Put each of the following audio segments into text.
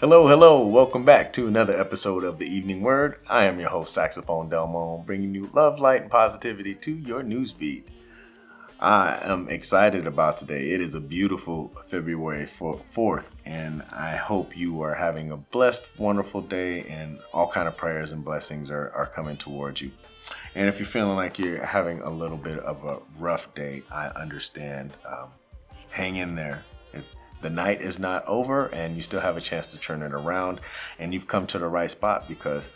Hello, hello. Welcome back to another episode of The Evening Word. I am your host, Saxophone Delmon, bringing you love, light, and positivity to your newsfeed. I am excited about today. It is a beautiful February 4th, and I hope you are having a blessed, wonderful day, and all kind of prayers and blessings are coming towards you. And if you're feeling like you're having a little bit of a rough day, I understand. Hang in there. The night is not over, and you still have a chance to turn it around, and you've come to the right spot because,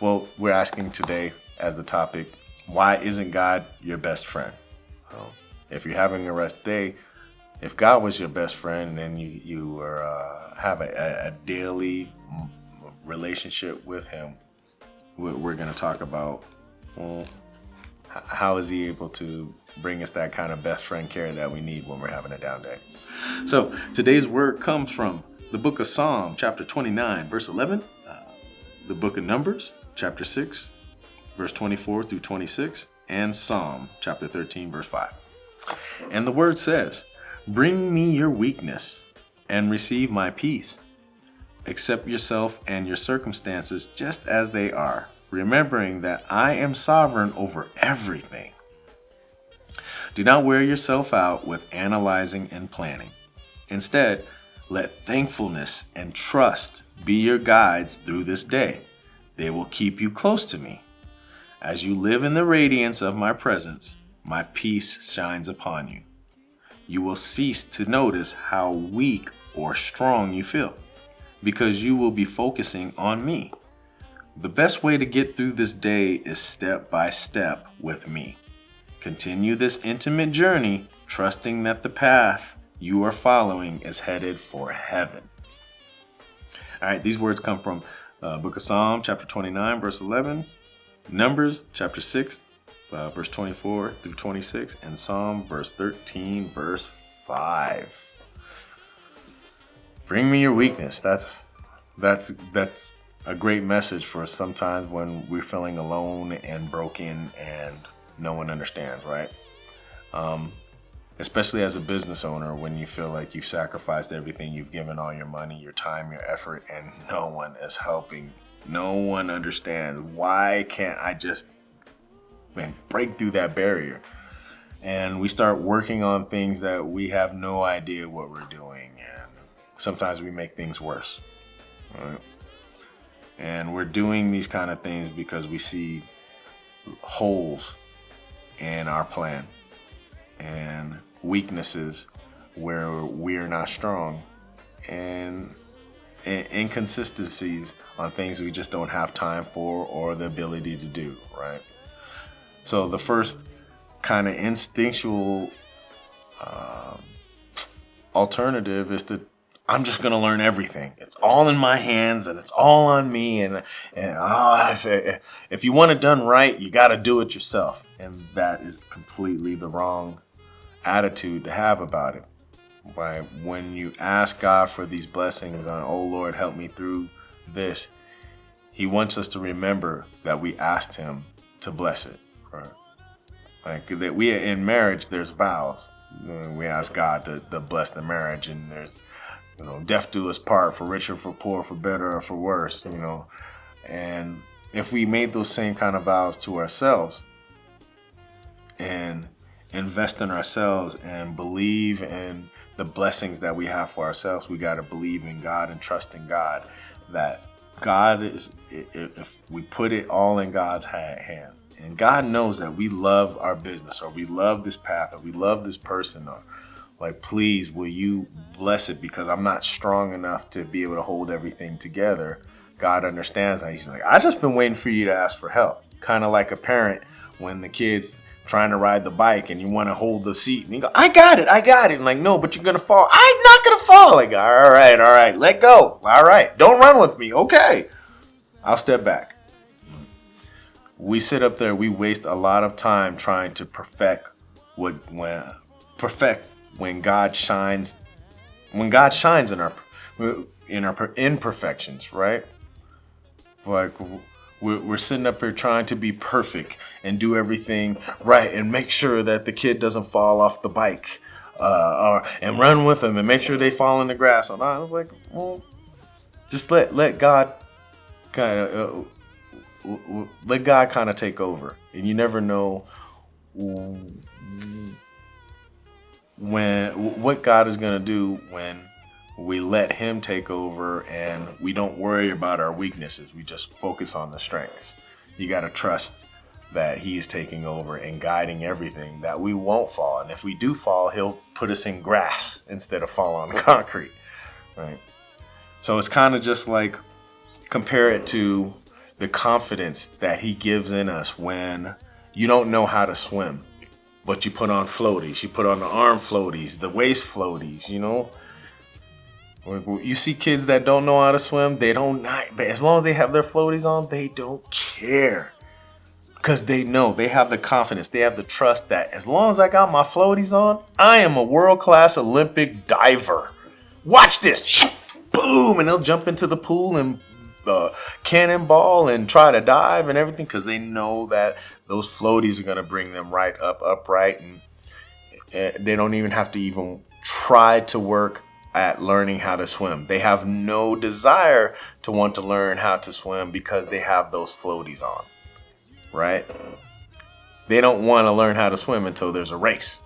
well, we're asking today as the topic, why isn't God your best friend? If you're having a rough day, if God was your best friend and you have a daily relationship with Him, we're going to talk about, well, how is He able to bring us that kind of best friend care that we need when we're having a down day? So today's word comes from the book of Psalm, chapter 29, verse 11, the book of Numbers, chapter 6, verse 24 through 26, and Psalm, chapter 13, verse 5. And the word says, "Bring me your weakness and receive my peace. Accept yourself and your circumstances just as they are, remembering that I am sovereign over everything. Do not wear yourself out with analyzing and planning. Instead, let thankfulness and trust be your guides through this day. They will keep you close to me. As you live in the radiance of my presence, my peace shines upon you. You will cease to notice how weak or strong you feel, because you will be focusing on me. The best way to get through this day is step by step with me. Continue this intimate journey, trusting that the path you are following is headed for heaven." All right, these words come from book of Psalm, chapter 29, verse 11, Numbers, chapter 6, verse 24 through 26, and Psalm, verse 13, verse 5. Bring me your weakness. That's a great message for sometimes when we're feeling alone and broken and no one understands, right? Especially as a business owner, when you feel like you've sacrificed everything, you've given all your money, your time, your effort, and no one is helping. No one understands. Why can't I just break through that barrier? And we start working on things that we have no idea what we're doing, and sometimes we make things worse, right? And we're doing these kind of things because we see holes in our plan and weaknesses where we're not strong, and inconsistencies on things we just don't have time for or the ability to do, right? So the first kind of instinctual alternative is I'm just going to learn everything. It's all in my hands and it's all on me. And if you want it done right, you got to do it yourself. And that is completely the wrong attitude to have about it. Right? When you ask God for these blessings on, oh Lord, help me through this, He wants us to remember that we asked Him to bless it. Right? Like that we in marriage, there's vows. We ask God to bless the marriage, and there's, death do us part, for richer, for poor, for better, or for worse, And if we made those same kind of vows to ourselves and invest in ourselves and believe in the blessings that we have for ourselves, we got to believe in God and trust in God, that God is, if we put it all in God's hands, and God knows that we love our business, or we love this path, or we love this person, or like, please, will you bless it, because I'm not strong enough to be able to hold everything together. God understands that. He's like, I just been waiting for you to ask for help. Kind of like a parent when the kid's trying to ride the bike and you want to hold the seat and you go, I got it. And like, no, but you're going to fall. I'm not going to fall. Like, all right, let go. All right, don't run with me. Okay, I'll step back. We sit up there, we waste a lot of time trying to perfect when God shines in our imperfections, right? Like we're sitting up here trying to be perfect and do everything right and make sure that the kid doesn't fall off the bike and run with them and make sure they fall in the grass. And I was like, well, just let God kind of let God kind of take over, and you never know what God is going to do when we let Him take over and we don't worry about our weaknesses. We just focus on the strengths. You got to trust that He is taking over and guiding everything, that we won't fall. And if we do fall, He'll put us in grass instead of fall on concrete, right? So it's kind of just like, compare it to the confidence that He gives in us when you don't know how to swim, but you put on floaties, you put on the arm floaties, the waist floaties, you know. You see kids that don't know how to swim, they don't, but as long as they have their floaties on, they don't care. Because they know, they have the confidence, they have the trust that as long as I got my floaties on, I am a world-class Olympic diver. Watch this, boom, and they'll jump into the pool and cannonball and try to dive and everything, because they know that those floaties are going to bring them right up upright, and they don't even have to even try to work at learning how to swim. They have no desire to want to learn how to swim because they have those floaties on, right? They don't want to learn how to swim until there's a race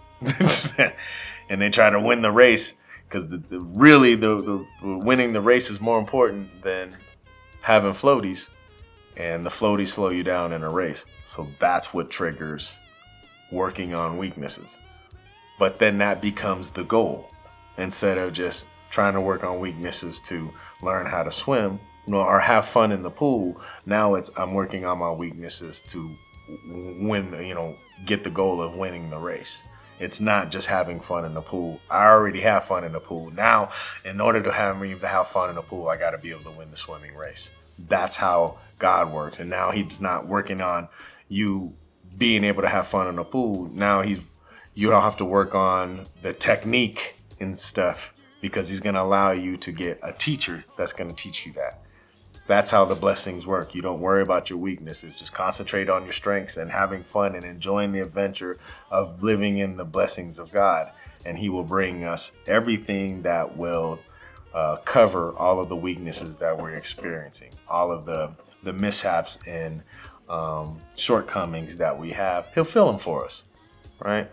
and they try to win the race, because the winning the race is more important than having floaties, and the floaties slow you down in a race. So that's what triggers working on weaknesses. But then that becomes the goal. Instead of just trying to work on weaknesses to learn how to swim or have fun in the pool, now I'm working on my weaknesses to win, get the goal of winning the race. It's not just having fun in the pool. I already have fun in the pool. Now, in order to have fun in the pool, I got to be able to win the swimming race. That's how God works. And now He's not working on you being able to have fun in the pool. Now you don't have to work on the technique and stuff, because He's going to allow you to get a teacher that's going to teach you that. That's how the blessings work. You don't worry about your weaknesses. Just concentrate on your strengths and having fun and enjoying the adventure of living in the blessings of God. And He will bring us everything that will cover all of the weaknesses that we're experiencing, all of the mishaps and shortcomings that we have. He'll fill them for us, right?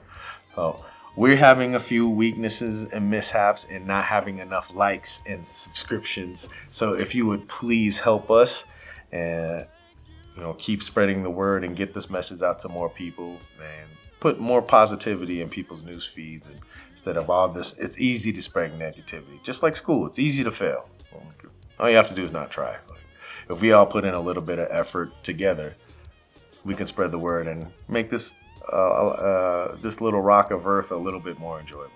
So we're having a few weaknesses and mishaps and not having enough likes and subscriptions. So if you would please help us and keep spreading the word and get this message out to more people and put more positivity in people's news feeds, and instead of all this, it's easy to spread negativity. Just like school, it's easy to fail. All you have to do is not try. If we all put in a little bit of effort together, we can spread the word and make this little rock of earth a little bit more enjoyable.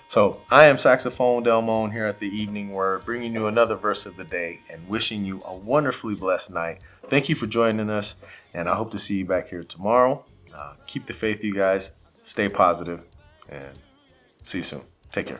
So I am Saxophone Delmon here at the Evening Word, bringing you another verse of the day and wishing you a wonderfully blessed night. Thank you for joining us, and I hope to see you back here tomorrow. Keep the faith, you guys. Stay positive, and see you soon. Take care.